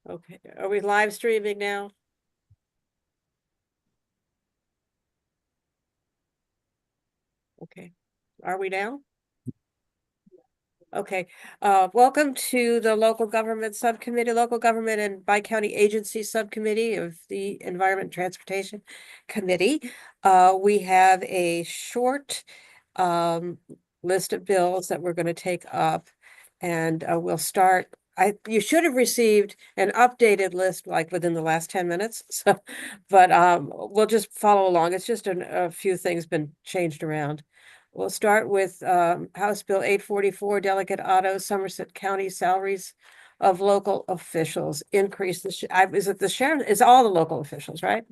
Okay, are we live streaming now? Okay, are we now? Okay, welcome to the Local Government Subcommittee, Local Government and Bi-County Agency Subcommittee of the Environment and Transportation Committee. We have a short list of bills that we're going to take up, and we'll start. You should have received an updated list like within the last 10 minutes. So, but we'll just follow along. It's just a few things been changed around. We'll start with House Bill 844, Delegate Otto, Somerset County salaries of local officials increase the is it the sheriff? It's all the local officials, right?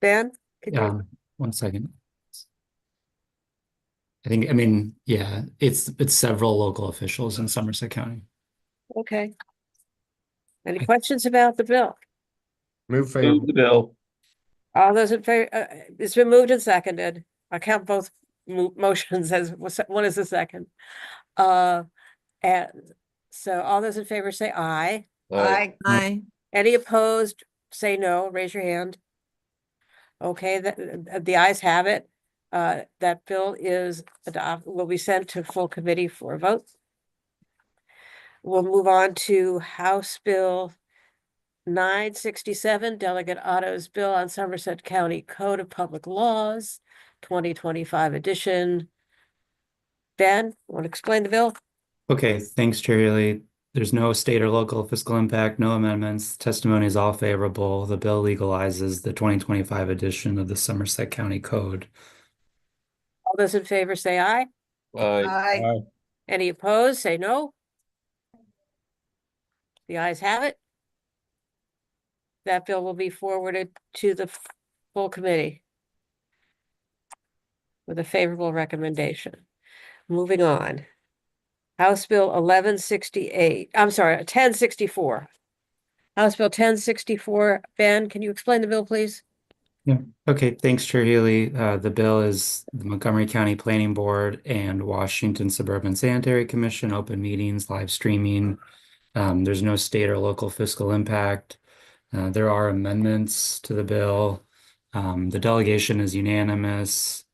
Ben, could you? One second. I mean, yeah, it's several local officials in Somerset County. Okay. Any questions about the bill? Move favorable. The bill. All those in favor, it's been moved and seconded. I count both motions as one is the second. And so all those in favor say aye. Aye. Aye. Any opposed, say no, raise your hand. Okay, the ayes have it. That bill is will be sent to full committee for a vote. We'll move on to House Bill 967, Delegate Otto's bill on Somerset County Code of Public Laws, 2025 edition. Ben, want to explain the bill? Okay, thanks, Chair Healy. There's no state or local fiscal impact, no amendments. Testimony is all favorable. The bill legalizes the 2025 edition of the Somerset County Code. All those in favor say aye. Aye. Any opposed, say no. The ayes have it. That bill will be forwarded to the full committee with a favorable recommendation. Moving on. House Bill 1168, I'm sorry, 1064. House Bill 1064. Ben, can you explain the bill, please? Yeah. Okay, thanks, Chair Healy. The bill is the Montgomery County Planning Board and Washington Suburban Sanitary Commission open meetings, live streaming. There's no state or local fiscal impact. There are amendments to the bill. The delegation is unanimous.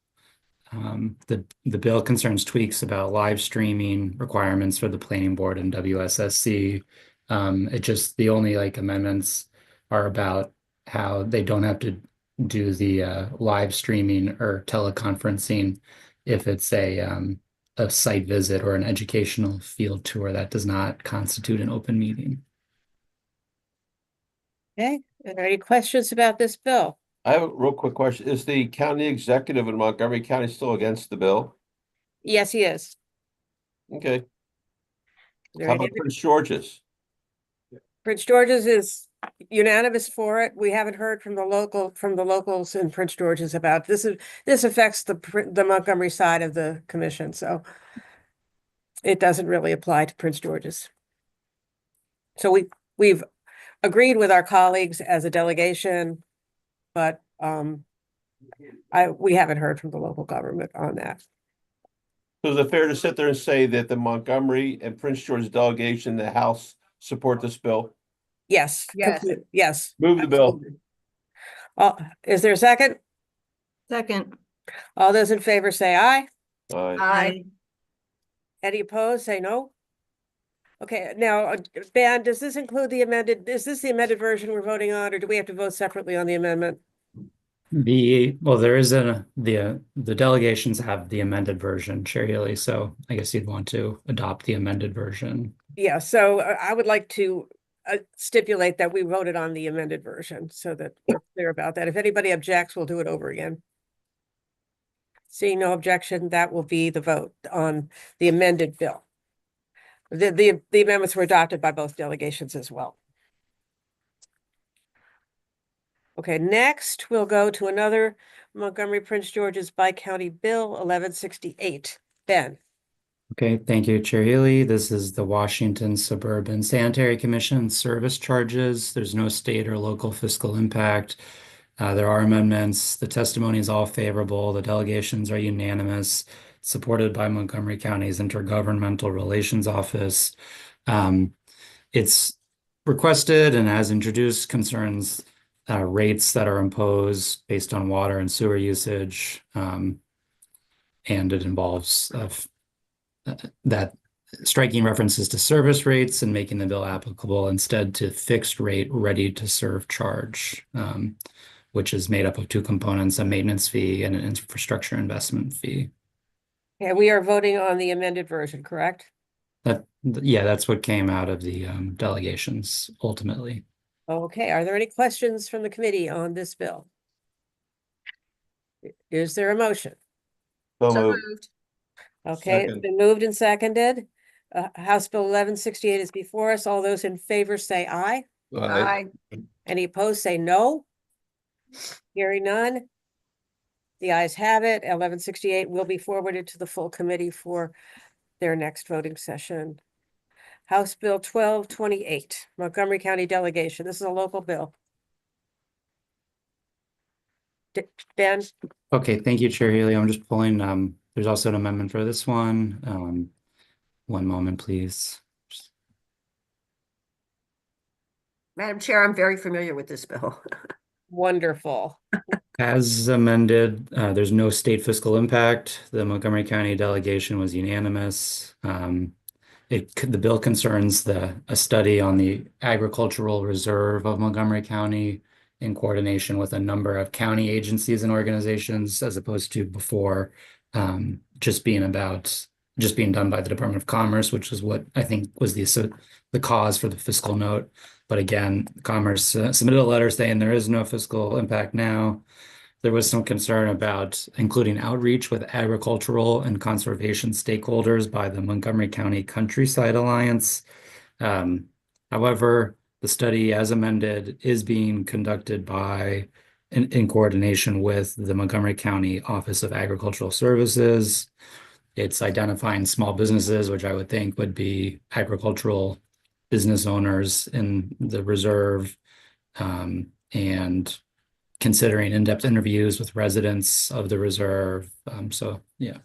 The bill concerns tweaks about live streaming requirements for the planning board and WSSC. The only amendments are about how they don't have to do the live streaming or teleconferencing if it's a site visit or an educational field tour that does not constitute an open meeting. Okay, are there any questions about this bill? I have a real quick question. Is the county executive in Montgomery County still against the bill? Yes, he is. Okay. Is there How any about Prince George's? Prince George's is unanimous for it. We haven't heard from the locals in Prince George's about this. This affects the Montgomery side of the commission, so it doesn't really apply to Prince George's. So we've agreed with our colleagues as a delegation, but we haven't heard from the local government on that. So is it fair to sit there and say that the Montgomery and Prince George delegation, the House, support this bill? Yes. Yes. Move the bill. Is there a second? Second. All those in favor say aye. Aye. Aye. Any opposed, say no. Okay, now, Ben, does this include is this the amended version we're voting on, or do we have to vote separately on the amendment? There is the delegations have the amended version, Chair Healy, so I guess you'd want to adopt the amended version. Yeah, so I would like to stipulate that we voted on the amended version so that we're clear about that. If anybody objects, we'll do it over again. Seeing no objection, that will be the vote on the amended bill. The amendments were adopted by both delegations as well. Okay, next we'll go to another Montgomery Prince George's Bi-County Bill 1168. Ben. Okay, thank you, Chair Healy. This is the Washington Suburban Sanitary Commission service charges. There's no state or local fiscal impact. There are amendments. The testimony is all favorable. The delegations are unanimous. supported by Montgomery County's Intergovernmental Relations Office. It's requested and has introduced concerns rates that are imposed based on water and sewer usage. And it involves that striking references to service rates and making the bill applicable instead to fixed rate ready to serve charge, which is made up of two components, a maintenance fee and an infrastructure investment fee. And we are voting on the amended version, correct? Yeah, that's what came out of the delegations ultimately. Okay, are there any questions from the committee on this bill? Is there a motion? So So moved. moved. Okay, it's Second. been moved and seconded. House Bill 1168 is before us. All those in favor say aye. Aye. Any opposed say no. Hearing none. The ayes have it. 1168 will be forwarded to the full committee for their next voting session. House Bill 1228, Montgomery County Delegation. This is a local bill. Ben, Okay, thank you, Chair Healy. I'm just pulling, there's also an amendment for this one. One moment, please. Madam Chair, I'm very familiar with this bill. wonderful. As amended, there's no state fiscal impact. The Montgomery County delegation was unanimous. The bill concerns a study on the agricultural reserve of Montgomery County in coordination with a number of county agencies and organizations, as opposed to before just being done by the Department of Commerce, which is what I think was the cause for the fiscal note. But again, Commerce submitted a letter saying there is no fiscal impact now. There was some concern about including outreach with agricultural and conservation stakeholders by the Montgomery County Countryside Alliance. However, the study as amended is being conducted in coordination with the Montgomery County Office of Agricultural Services. It's identifying small businesses, which I would think would be agricultural business owners in the reserve, and considering in-depth interviews with residents of the reserve. So yeah.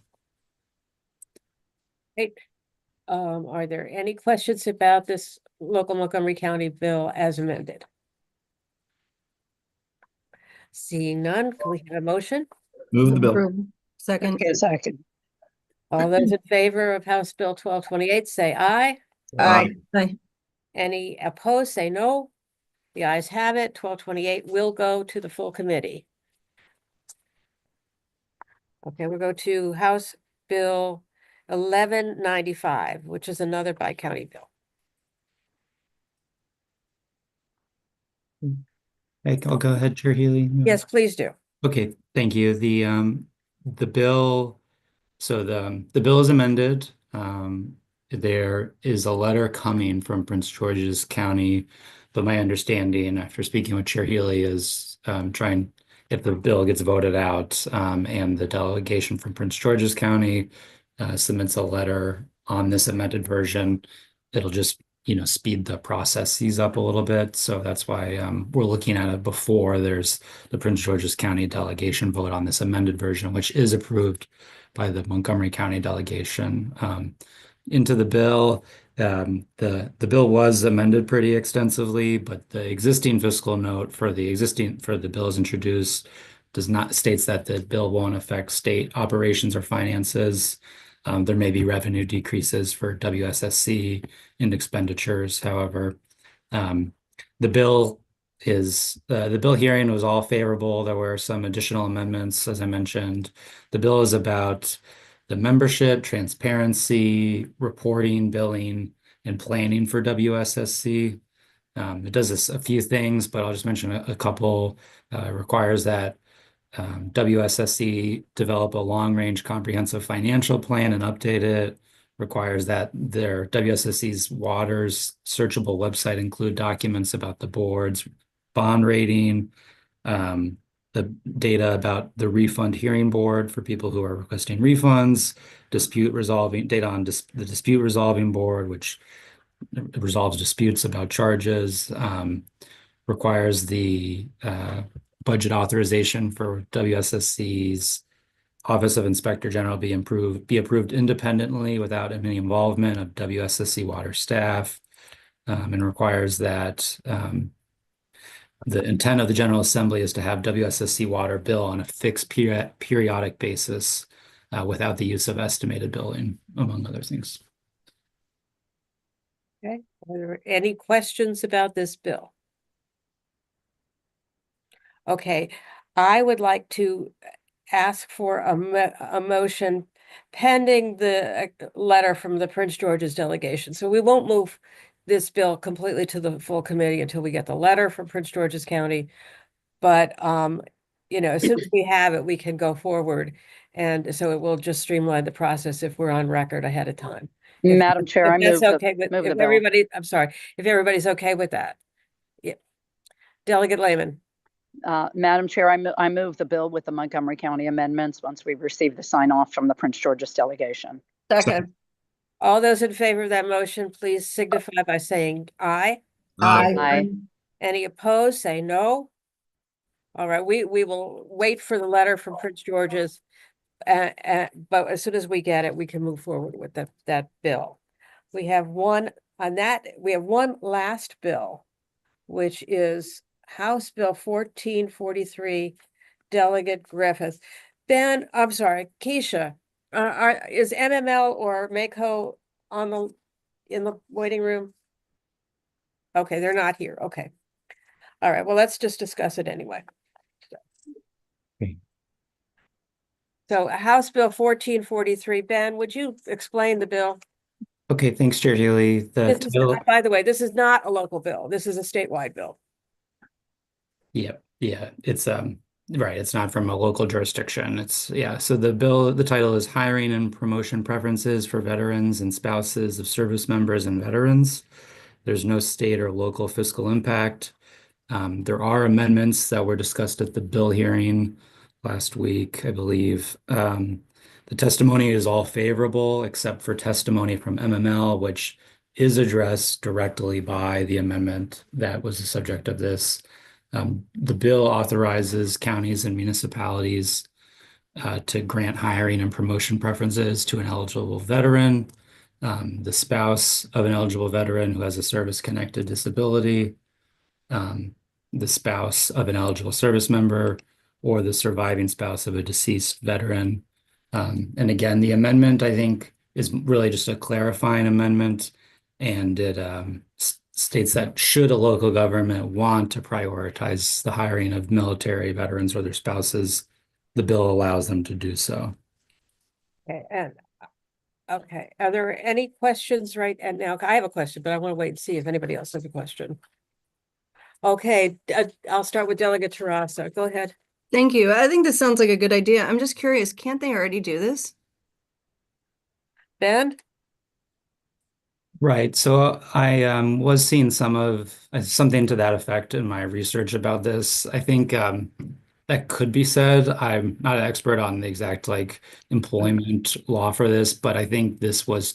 Great. Are there any questions about this local Montgomery County bill as amended? Seeing none, can we have a motion? Move the bill. Approve. Second. Okay, second. All those in favor of House Bill 1228, say aye. Aye. Aye. Any opposed, say no. The ayes have it. 1228 will go to the full committee. Okay, we'll go to House Bill 1195, which is another bi-county bill. I'll go ahead, Chair Healy. Yes, please do. Okay, thank you. The bill, so the bill is amended. There is a letter coming from Prince George's County, but my understanding after speaking with Chair Healy is if the bill gets voted out and the delegation from Prince George's County submits a letter on this amended version, it'll just speed the processes up a little bit. So that's why we're looking at it before there's the Prince George's County delegation vote on this amended version, which is approved by the Montgomery County delegation. Into the bill, the bill was amended pretty extensively, but the existing fiscal note for the bill is introduced states that the bill won't affect state operations or finances. There may be revenue decreases for WSSC and expenditures. However, the bill hearing was all favorable. There were some additional amendments, as I mentioned. The bill is about the membership, transparency, reporting, billing, and planning for WSSC. It does a few things, but I'll just mention a couple. Requires that WSSC develop a long-range comprehensive financial plan and update it. Requires that their WSSC's waters searchable website include documents about the board's bond rating, the data about the refund hearing board for people who are requesting refunds, data on the dispute resolving board, which resolves disputes about charges, requires the budget authorization for WSSC's Office of Inspector General be approved independently without any involvement of WSSC water staff, and requires that the intent of the General Assembly is to have WSSC water bill on a fixed periodic basis without the use of estimated billing, among other things. Okay, are there any questions about this bill? Okay, I would like to ask for a motion pending the letter from the Prince George's delegation. So we won't move this bill completely to the full committee until we get the letter from Prince George's County. But you know, as soon as we have it, we can go forward. And so it will just streamline the process if we're on record ahead of time. Madam Chair, I If that's move okay with, move the if bill. everybody, I'm sorry, if everybody's okay with that. Yeah. Delegate Lehman, Madam Chair, I move the bill with the Montgomery County amendments once we've received the sign off from the Prince George's delegation. Second. all those in favor of that motion, please signify by saying aye. Aye. Any opposed, say no. All right, we will wait for the letter from Prince George's. But as soon as we get it, we can move forward with that bill. We have one on that. We have one last bill, which is House Bill 1443, Delegate Griffith. Ben, I'm sorry, Keisha, is MML or MACO in the waiting room? Okay, they're not here. Okay. All right, well, let's just discuss it anyway. Okay. So House Bill 1443, Ben, would you explain the bill? Okay, thanks, Chair Healy. This is, by the way, this is not a local bill. This is a statewide bill. Yeah, it's right, it's not from a local jurisdiction. So the title is Hiring and Promotion Preferences for Veterans and Spouses of Service Members and Veterans. There's no state or local fiscal impact. There are amendments that were discussed at the bill hearing last week, I believe. The testimony is all favorable except for testimony from MML, which is addressed directly by the amendment that was the subject of this. The bill authorizes counties and municipalities to grant hiring and promotion preferences to an eligible veteran, the spouse of an eligible veteran who has a service-connected disability, the spouse of an eligible service member, or the surviving spouse of a deceased veteran. And again, the amendment, I think, is really just a clarifying amendment, and it states that should a local government want to prioritize the hiring of military veterans or their spouses, the bill allows them to do so. Okay, okay, are there any questions right and now? I have a question, but I want to wait and see if anybody else has a question. Okay, I'll start with Delegate Terrassa. Go ahead. Thank you. I think this sounds like a good idea. I'm just curious, can't they already do this? Ben? Right. So I was seeing something to that effect in my research about this. I think that could be said. I'm not an expert on the exact employment law for this, but I think this was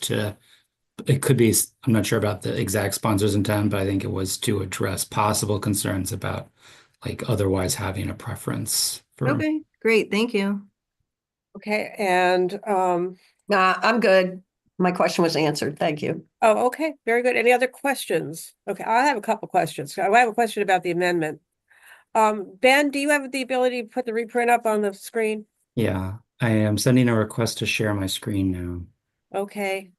it could be, I'm not sure about the exact sponsor's intent, but I think it was to address possible concerns about otherwise having a preference for. Okay, great. Thank you. Okay, and Nah, I'm good. My question was answered. Thank you. oh, okay, very good. Any other questions? Okay, I have a couple questions. I have a question about the amendment. Ben, do you have the ability to put the reprint up on the screen? Yeah, I am sending a request to share my screen now. Okay.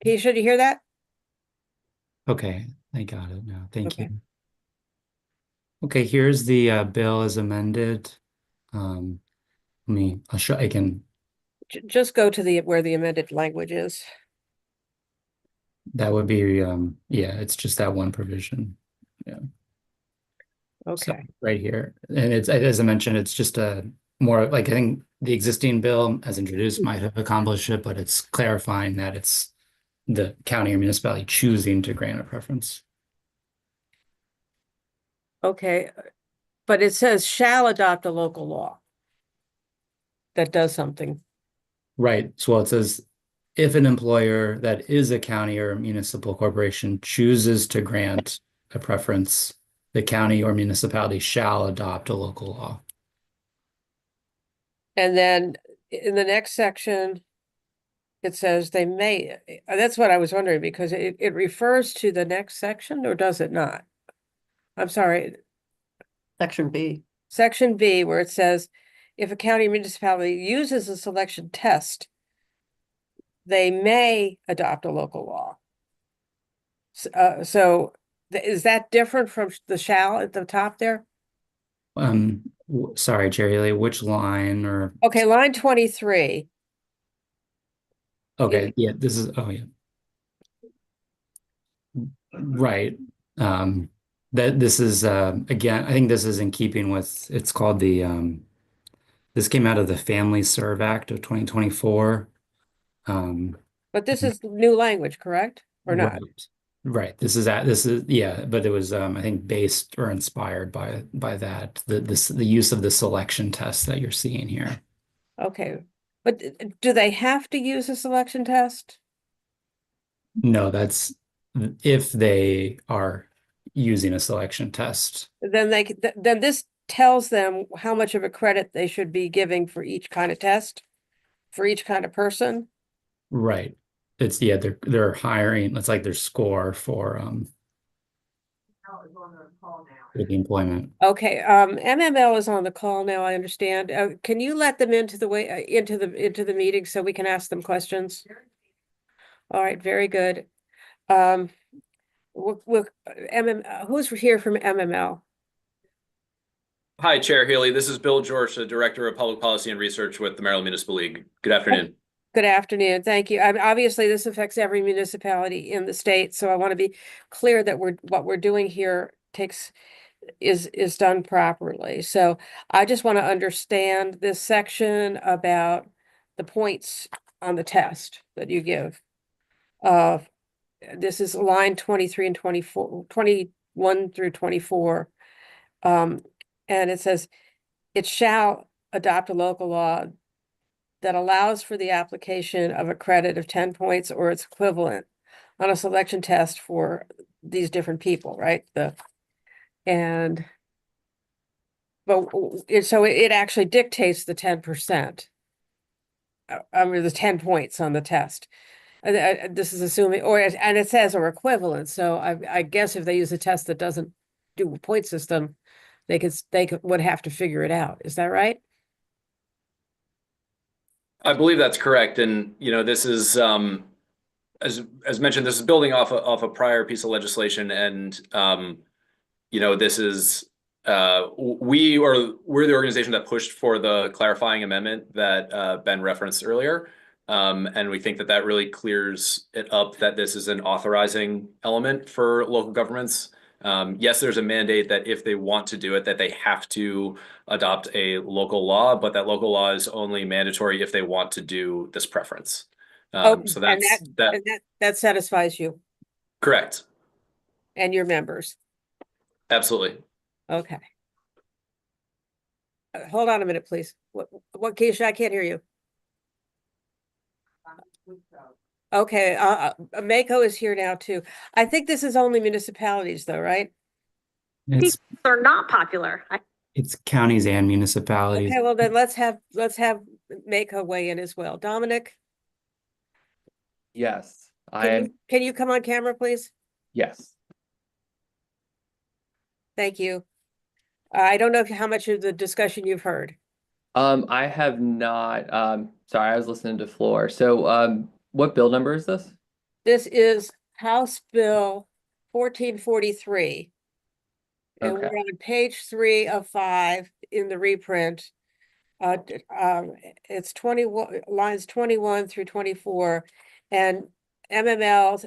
Keisha, do you hear that? Okay, I got it now. Thank Okay. you. Okay, here's the bill as amended. I'll show, I can, Just go to where the amended language is. that would be, yeah, it's just that one provision. So, Okay, right here. And it's, as I mentioned, it's just more I think the existing bill as introduced might have accomplished it, but it's clarifying that it's the county or municipality choosing to grant a preference. okay. But it says shall adopt a local law that does something. Right. So it says if an employer that is a county or municipal corporation chooses to grant a preference, the county or municipality shall adopt a local law. And then in the next section, it says they may, that's what I was wondering, because it refers to the next section, or does it not? I'm sorry, Section B. section B, where it says, if a county or municipality uses a selection test, they may adopt a local law. So is that different from the shall at the top there? Sorry, Chair Healy, which line or, Okay, line 23. okay, yeah, this is, oh, yeah. Right. That this is, again, I think this is in keeping with, it's called the, this came out of the Family Serve Act of 2024. But this is new language, correct? Or not? Right. This is, yeah, but it was, I think based or inspired by that, the use of the selection test that you're seeing here. Okay, but do they have to use a selection test? No, that's if they are using a selection test. Then then this tells them how much of a credit they should be giving for each kind of test, for each kind of person. Right. It's, yeah, they're hiring, it's like their score for with the employment. Okay, MML is on the call now, I understand. Can you let them into the way, into the meeting so we can ask them questions? All right, very good. Who's here from MML? Hi, Chair Healy. This is Bill George, the Director of Public Policy and Research with the Maryland Municipal League. Good afternoon. Good afternoon. Thank you. Obviously, this affects every municipality in the state, so I want to be clear that what we're doing here is done properly. So I just want to understand this section about the points on the test that you give. This is line 23 and 24, 21 through 24. And it says, it shall adopt a local law that allows for the application of a credit of 10 points or its equivalent on a selection test for these different people, right? So it actually dictates the 10%. I mean, the 10 points on the test. This is assuming, and it says or equivalent. So I guess if they use a test that doesn't do a point system, they would have to figure it out. Is that right? I believe that's correct. And, this is, as mentioned, this is building off a prior piece of legislation. And, this is, we're the organization that pushed for the clarifying amendment that Ben referenced earlier. And we think that really clears it up that this is an authorizing element for local governments. Yes, there's a mandate that if they want to do it, that they have to adopt a local law, but that local law is only mandatory if they want to do this preference. So that satisfies you correct. and your members. Absolutely. Okay. Hold on a minute, please. What, Keisha? I can't hear you. Okay, Mako is here now too. I think this is only municipalities though, right? Are not popular. It's counties and municipalities. Okay, well then let's have Mako weigh in as well. Dominic, Yes, can you come on camera, please? yes. Thank you. I don't know how much of the discussion you've heard. I have not, sorry, I was listening to Floor. So, what bill number is this? This is House Bill 1443. And Okay. we're on page 3 of 5 in the reprint. It's 21 lines 21 through 24, and MML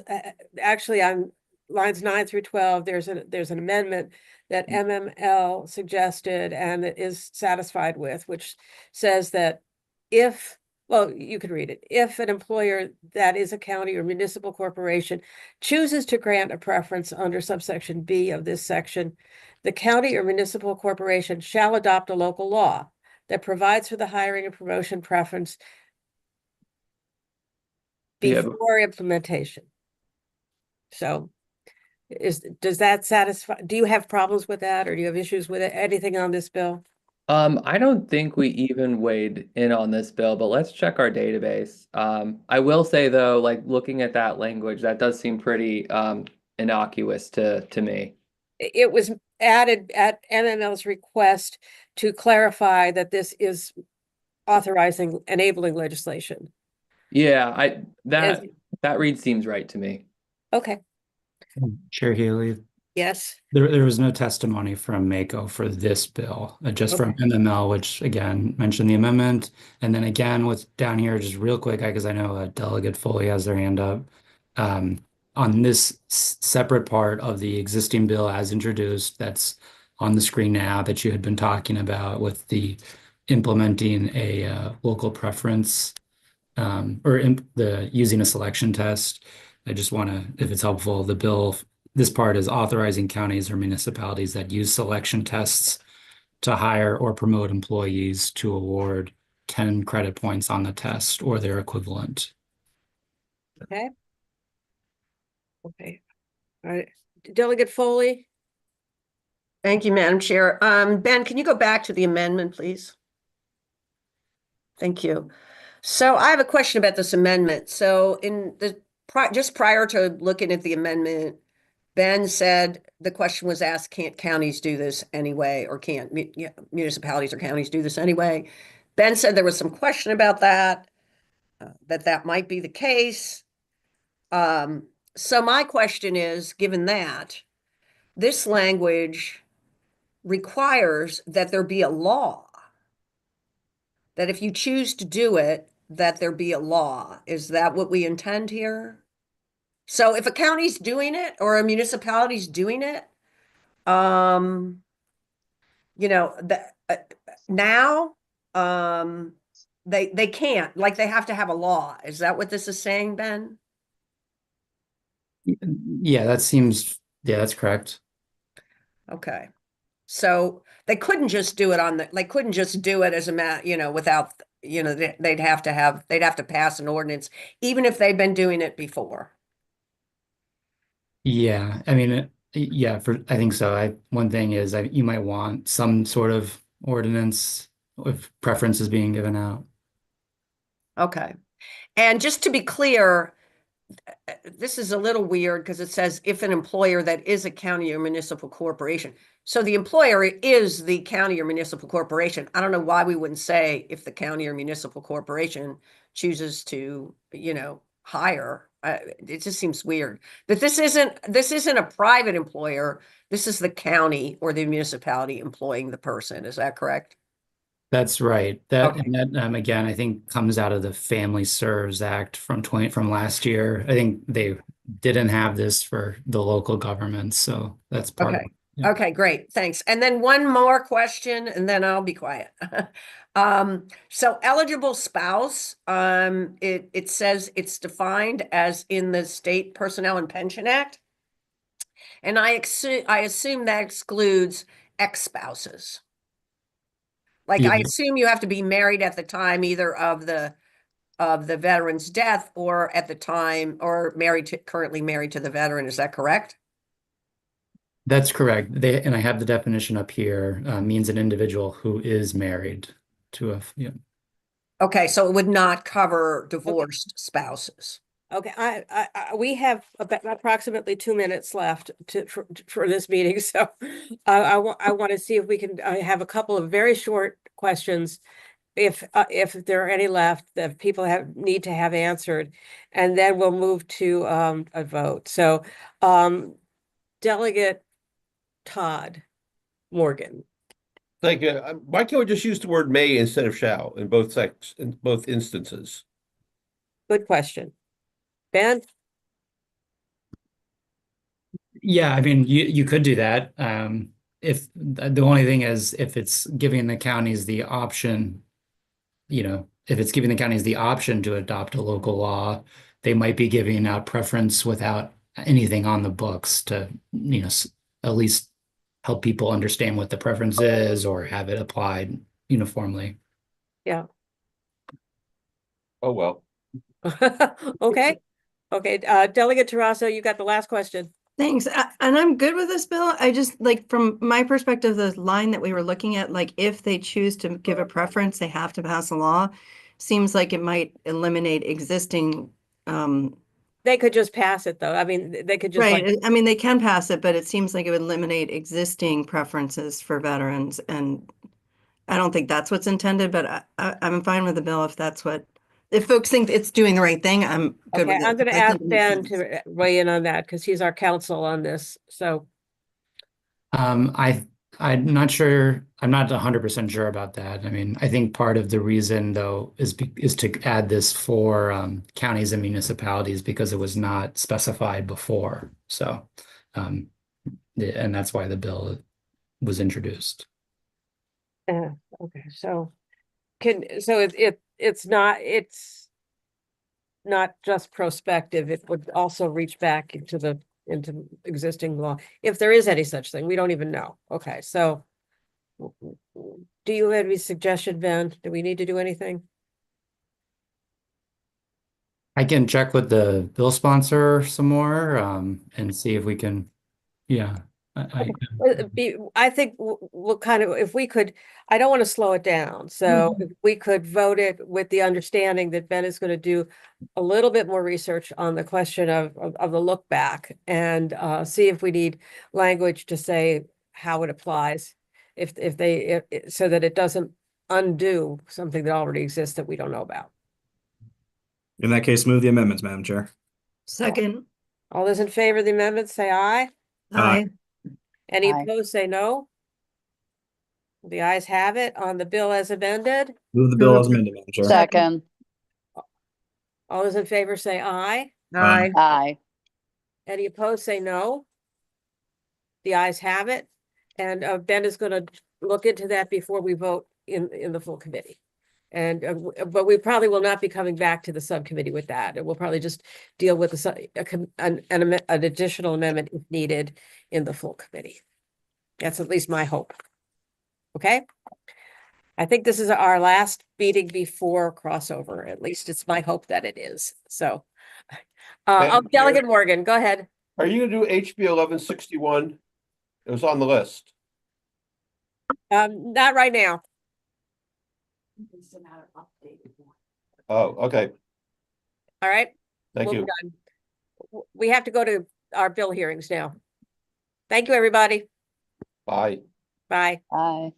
actually on lines 9 through 12. There's an amendment that MML suggested and that is satisfied with, which says that if, well, you can read it. If an employer that is a county or municipal corporation chooses to grant a preference under subsection B of this section, the county or municipal corporation shall adopt a local law that provides for the hiring and promotion preference before implementation. So Does that satisfy, do you have problems with that, or do you have issues with it? Anything on this bill? I don't think we even weighed in on this bill, but let's check our database. I will say though, like looking at that language, that does seem pretty innocuous to me. It was added at MML's request to clarify that this is authorizing, enabling legislation. Yeah, that read seems right to me. Okay, Chair Healy, yes, there was no testimony from Mako for this bill, just from Okay. MML, which again mentioned the amendment. And then again, with down here, just real quick, because I know Delegate Foley has their hand up. On this separate part of the existing bill as introduced, that's on the screen now that you had been talking about with the implementing a local preference or the using a selection test. I just want to, if it's helpful, the bill, this part is authorizing counties or municipalities that use selection tests to hire or promote employees to award 10 credit points on the test or their equivalent. okay. Okay, all right. Delegate Foley? Thank you, Madam Chair. Ben, can you go back to the amendment, please? Thank you. So I have a question about this amendment. So in the just prior to looking at the amendment, Ben said the question was asked, can't counties do this anyway, or can't municipalities or counties do this anyway? Ben said there was some question about that, that might be the case. So my question is, given that, this language requires that there be a law. That if you choose to do it, that there be a law. Is that what we intend here? So if a county's doing it or a municipality's doing it, now, they can't, like they have to have a law. Is that what this is saying, Ben? Yeah, that's correct. Okay. So they couldn't just do it they couldn't just do it as without, they'd have to pass an ordinance, even if they'd been doing it before. Yeah, I mean, yeah, I think so. One thing is you might want some sort of ordinance if preference is being given out. Okay. And just to be clear, this is a little weird because it says if an employer that is a county or municipal corporation. So the employer is the county or municipal corporation. I don't know why we wouldn't say if the county or municipal corporation chooses to, hire. It just seems weird that this isn't a private employer. This is the county or the municipality employing the person. Is that correct? That's right. Okay. And that again, I think comes out of the Family Serves Act from last year. I think they didn't have this for the local governments, so that's part of Okay. it. Yeah. Okay, great. Thanks. And then one more question and then I'll be quiet. So eligible spouse, it says it's defined as in the State Personnel and Pension Act. And I assume that excludes ex-spouses. Like I Yeah. assume you have to be married at the time either of the veteran's death or at the time or currently married to the veteran. Is that correct? That's correct. And I have the definition up here, means an individual who is married to yeah. Okay, so it would not cover divorced spouses. Okay, we have approximately 2 minutes left for this meeting, so I want to see if we can have a couple of very short questions, if there are any left that people need to have answered, and then we'll move to a vote. So, Delegate Todd Morgan. Thank you. Why can't we just use the word may instead of shall in both instances? Good question. Ben? Yeah, I mean, you could do that. If the only thing is if it's giving the counties the option, if it's giving the counties the option to adopt a local law, they might be giving out preference without anything on the books to, at least help people understand what the preference is or have it applied uniformly. Yeah. Oh, well. Okay. Okay, Delegate Tarasso, you got the last question. Thanks. And I'm good with this bill. I just like from my perspective, the line that we were looking at, like if they choose to give a preference, they have to pass a law. Seems like it might eliminate existing, They could just pass it, though. I mean, they could just like, right. I mean, they can pass it, but it seems like it would eliminate existing preferences for veterans. And I don't think that's what's intended, but I'm fine with the bill if that's what, if folks think it's doing the right thing, I'm good okay, with it. I'm gonna I ask think it makes Ben sense. to weigh in on that because he's our counsel on this. So, I'm not sure. I'm not 100% sure about that. I mean, I think part of the reason though is to add this for counties and municipalities because it was not specified before. So, and that's why the bill was introduced. okay, so it's not just prospective. It would also reach back into existing law, if there is any such thing. We don't even know. Okay, so do you have any suggestion, Ben? Do we need to do anything? I can check with the bill sponsor some more and see if we can. Yeah, I think we'll kind of, if we could, I don't want to slow it down. So if we could vote it with the understanding that Ben is going to do a little bit more research on the question of the look back and see if we need language to say how it applies. So that it doesn't undo something that already exists that we don't know about. In that case, move the amendments, Madam Chair. Second, All those in favor of the amendment, say aye. aye. Any Aye. opposed, say no. The ayes have it on the bill as amended. Move the bill as amended, Madam Chair. Second, All those in favor say aye. Aye. aye. Any opposed, say no. The ayes have it. And Ben is gonna look into that before we vote in the full committee. And but we probably will not be coming back to the subcommittee with that. It will probably just deal with an additional amendment if needed in the full committee. That's at least my hope. Okay? I think this is our last meeting before crossover. At least it's my hope that it is. So, Madam Chair? Delegate Morgan, go ahead. Are you gonna do HB 1161? It was on the list. Not right now. Oh, okay. All right. Thank We'll you. be done. We have to go to our bill hearings now. Thank you, everybody. Bye. Bye. Aye.